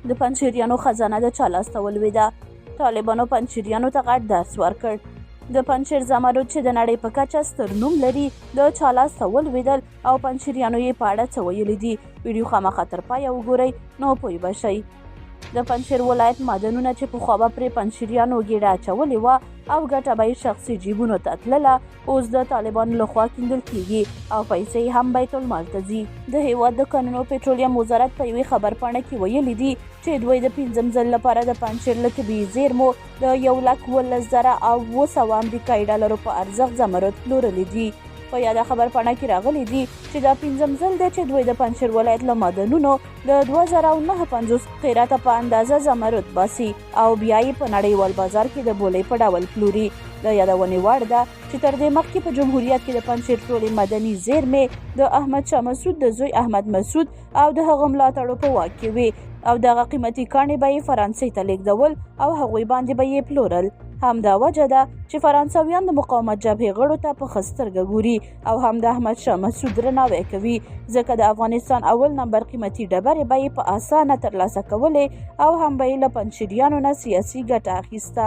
د پنجشیریانو خزانه د چا لاسته ولوېده. طالبانو پنجشیریانو ته غټ درس ورکړ. د پنجشیر زمرد چې د نړۍ په کچه ستر نوم لري د چا لاسته ولوېدل او پنجشیریانو یې په اړه څه ویلي دي. ویډیو خامخا تر پایه وګورئ نو پوه به شئ. د پنجشیر ولایت معدنونه چې پخوا به پرې پنجشیریانو ګېډه اچولې وه او ګټه به یې شخصي جیبونو ته تلله، اوس د طالبانو لخوا کیندل کیږي او پیسې هم بیت المال ته ځي. د هیواد د کانونو پټرولیم وزارت په یوې خبرپاڼه کې ویلي دي چې دوی د 5م ځل لپاره د پنجشیر له طبیعي زیرمو د 1,17,900 امریکایي ډالرو په ارزښت زمرد پلورلی دي. په یاده خبرپاڼه کې راغلي دي چې دا 5م ځل دی چې دوی د پنجشیر ولایت له معدنونو د 2059 قیراته په اندازه زمرد باسي او بیا یې په نړیوال بازار کې د بولۍ په ډول پلوري. د یادونې وړ ده چې تر دې مخکې په جمهوریت کې د پنجشیر ټولې مدني زیرمې د احمد شاه مسعود د زوی احمد مسعود او د هغه ملاتړو په واک کې وې او دغه قیمتي کاڼي به یې فرانسې ته لیږدول او هغوی باندې به یې پلورل. همدا وجه ده چې فرانسویان د مقاومت جبهې غړو ته په ښه سترګه ګوري او هم د احمد شاه مسعود درناوی کوي، ځکه د افغانستان اول نمبر قیمتي ډبرې به یې په اسانه ترلاسه کولې او هم به یې له پنجشیریانو نه سیاسي ګټه اخیسته.